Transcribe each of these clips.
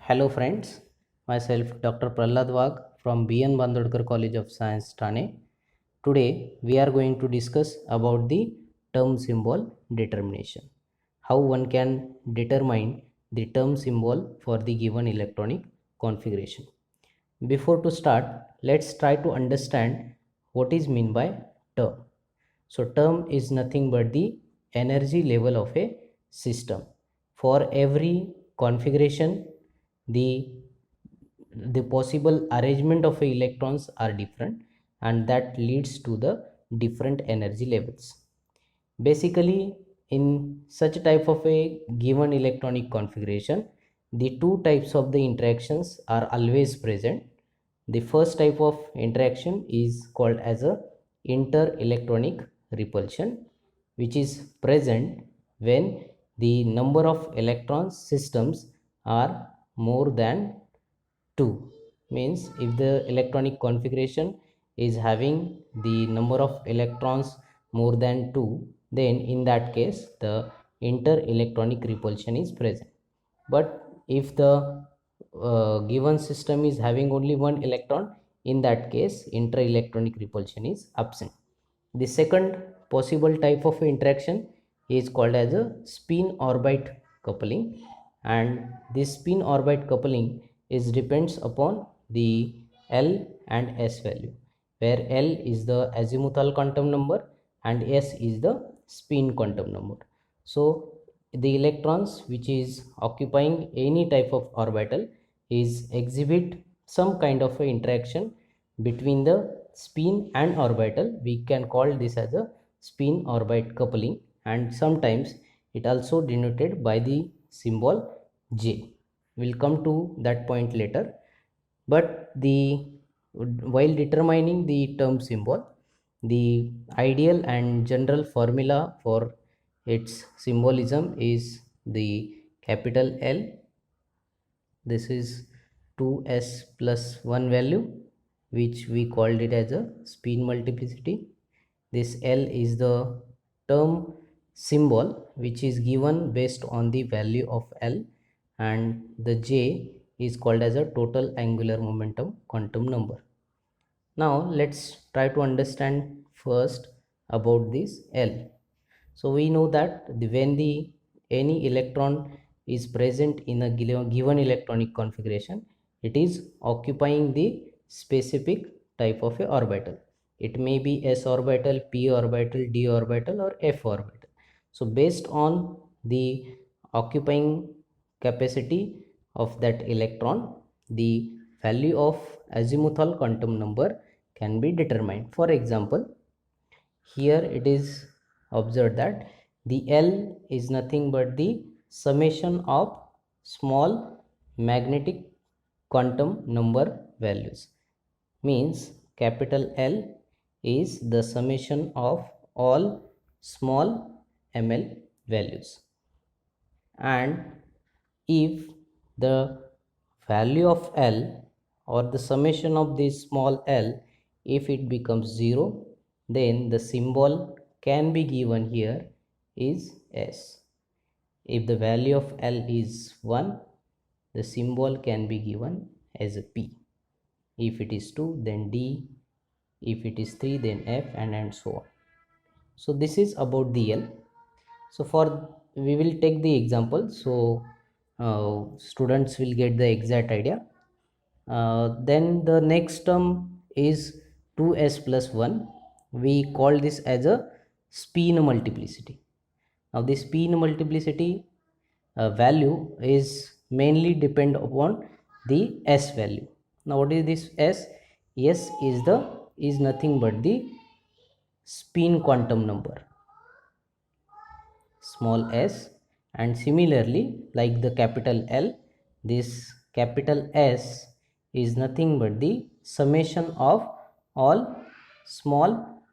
Hello friends, myself Dr. Prahlad Wagh from B.N. Bandodkar College of Science, Thane. Today we are going to discuss about the term symbol determination. How one can determine the term symbol for the given electronic configuration. Before to start, let's try to understand what is meant by term. So term is nothing but the energy level of a system. For every configuration, the possible arrangement of electrons are different, and that leads to the different energy levels. Basically, in such type of a given electronic configuration, the two types of the interactions are always present. The first type of interaction is called as a inter-electronic repulsion, which is present when the number of electron systems are more than 2. Means if the electronic configuration is having the number of electrons more than 2, then in that case the inter-electronic repulsion is present. But if the given system is having only one electron, in that case inter-electronic repulsion is absent. The second possible type of interaction is called as a spin orbit coupling, and this spin orbit coupling is depends upon the L and S value, where L is the azimuthal quantum number and S is the spin quantum number. So the electrons which is occupying any type of orbital is exhibit some kind of a interaction between the spin and orbital. We can call this as a spin orbit coupling, and sometimes it also denoted by the symbol J. We'll come to that point later. But the while determining the term symbol, the ideal and general formula for its symbolism is the capital L. This is 2s plus 1 value, which we called it as a spin multiplicity. This L is the term symbol which is given based on the value of L, and the J is called as a total angular momentum quantum number. Now let's try to understand first about this L. So we know that when the any electron is present in a given electronic configuration, it is occupying the specific type of a orbital. It may be s orbital, p orbital, d orbital, or f orbital. So based on the occupying capacity of that electron, the value of azimuthal quantum number can be determined. For example, here it is observed that the L is nothing but the summation of small magnetic quantum number values. Means capital L is the summation of all small ml values, and if the value of L or the summation of this small l, if it becomes 0, then the symbol can be given here is S. If the value of L is 1, the symbol can be given as a P. If it is 2, then D. If it is 3, then F, and so on. So this is about the L. So for we will take the example, so students will get the exact idea. Then the next term is 2s plus 1. We call this as a spin multiplicity. Now this spin multiplicity value is mainly depend upon the s value. Now what is this s? S is nothing but the spin quantum number, small s, and similarly like the capital L, this capital S is nothing but the summation of all small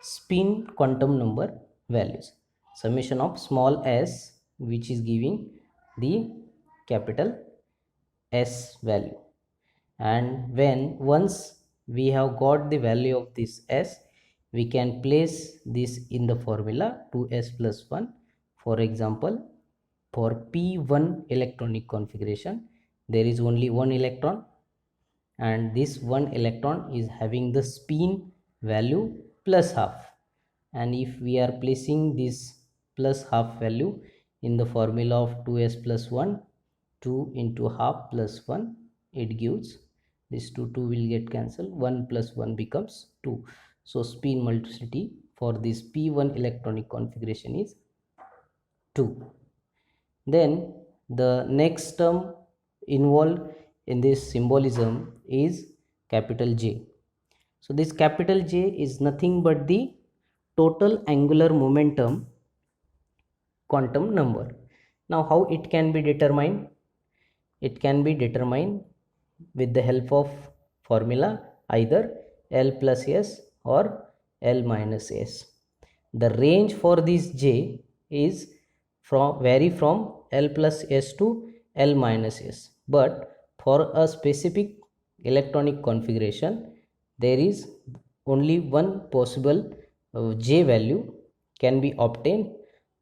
spin quantum number values, summation of small s, which is giving the capital S value. And when once we have got the value of this s, we can place this in the formula 2s plus 1. For example, for p1 electronic configuration, there is only one electron, and this one electron is having the spin value plus half. And if we are placing this plus half value in the formula of 2s plus 1, 2 into half plus 1, it gives this 2 will get cancelled, 1 plus 1 becomes 2. So spin multiplicity for this p1 electronic configuration is 2. Then the next term involved in this symbolism is capital J. So this capital J is nothing but the total angular momentum quantum number. Now how it can be determined? It can be determined with the help of formula either L plus S or L minus S. The range for this J is vary from L plus S to L minus S, but for a specific electronic configuration there is only one possible J value can be obtained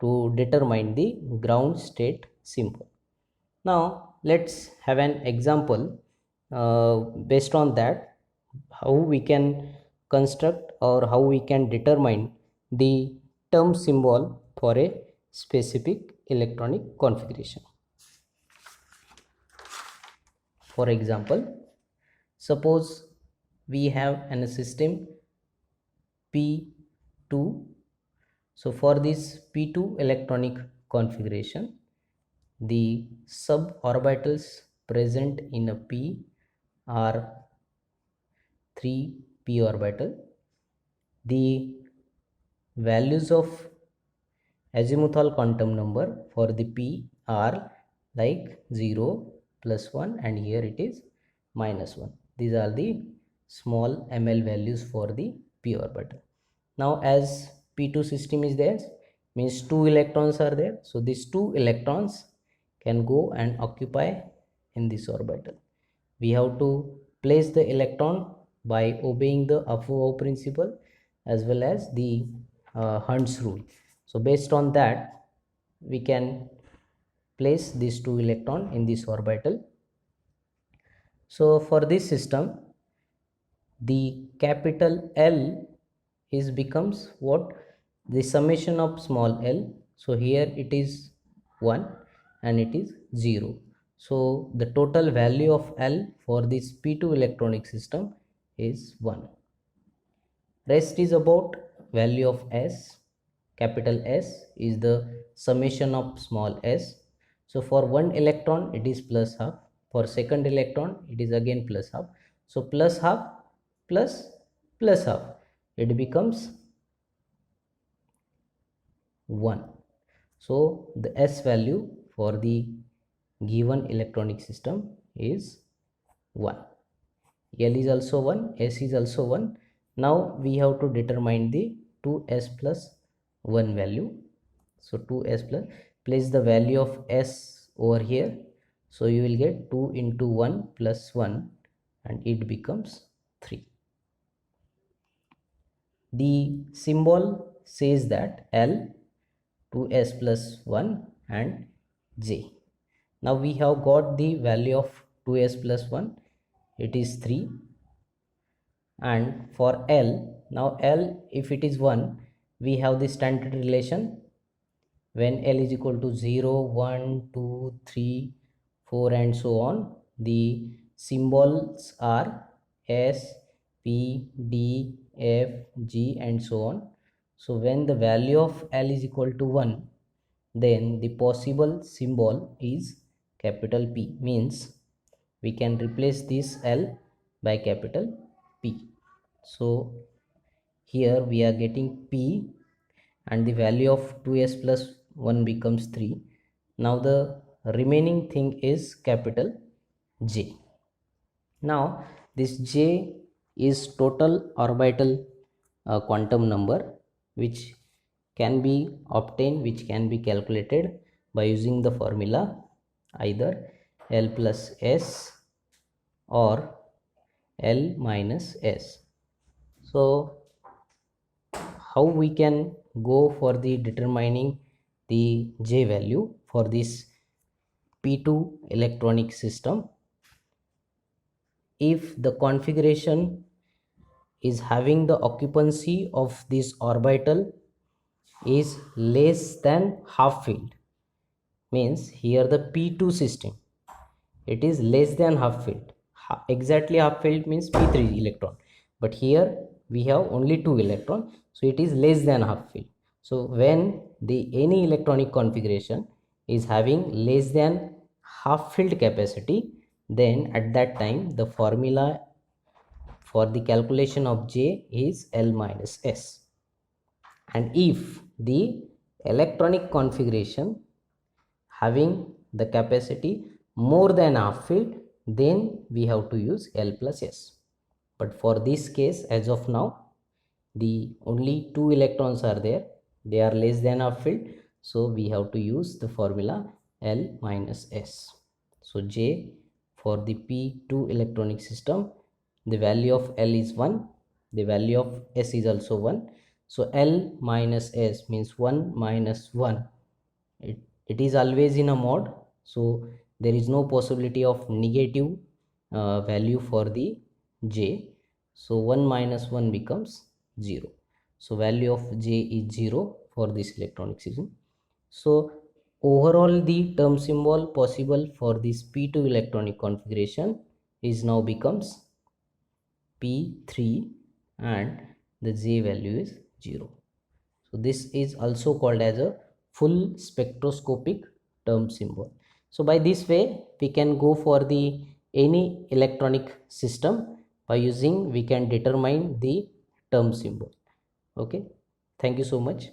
to determine the ground state symbol. Now let's have an example based on that how we can construct or how we can determine the term symbol for a specific electronic configuration. For example, suppose we have an system P2. So for this P2 electronic configuration, the suborbitals present in a P are 3p orbital. The values of azimuthal quantum number for the P are like 0, plus 1, and here it is minus 1. These are the small ml values for the p orbital. Now as P2 system is there, means 2 electrons are there, so these 2 electrons can go and occupy in this orbital. We have to place the electron by obeying the Afuov principle as well as the Hund's rule. So based on that we can place these 2 electron in this orbital. So for this system the capital L is becomes what? The summation of small l. So here it is 1 and it is 0. So the total value of L for this P2 electronic system is 1. Rest is about value of S. Capital S is the summation of small s. So for one electron it is plus half, for second electron it is again plus half. So plus half plus plus half, it becomes 1. So the S value for the given electronic system is 1. L is also 1, S is also 1. Now we have to determine the 2s plus 1 value. So 2s plus, place the value of S over here. So you will get 2 into 1 plus 1 and it becomes 3. The symbol says that L, 2s plus 1 and J. Now we have got the value of 2s plus 1, it is 3. And for L, now L if it is 1, we have the standard relation when L is equal to 0, 1, 2, 3, 4 and so on. The symbols are S, P, D, F, G and so on. So when the value of L is equal to 1, then the possible symbol is capital P, means we can replace this L by capital P. So here we are getting P and the value of 2s plus 1 becomes 3. Now the remaining thing is capital J. Now this J is total orbital quantum number which can be obtained, which can be calculated by using the formula either L plus S or L minus S. So how we can go for the determining the J value for this P2 electronic system? if the configuration is having the occupancy of this orbital is less than half filled, means here the p2 system, it is less than half filled. Exactly half filled means p3 electron, but here we have only 2 electron, so it is less than half filled. So when the any electronic configuration is having less than half filled capacity, then at that time the formula for the calculation of J is L minus S. And if the electronic configuration having the capacity more than half filled, then we have to use L plus S. But for this case, as of now, the only 2 electrons are there, they are less than half filled, so we have to use the formula L minus S. So J for the p2 electronic system, the value of L is 1, the value of S is also 1, so L minus S means 1 minus 1. It is always in a mod, so there is no possibility of negative value for the J, so 1 minus 1 becomes 0. So value of J is 0 for this electronic system. So overall the term symbol possible for this p2 electronic configuration is now becomes p3 and the J value is 0. So this is also called as a full spectroscopic term symbol. So by this way we can go for the any electronic system, by using we can determine the term symbol. Okay, thank you so much.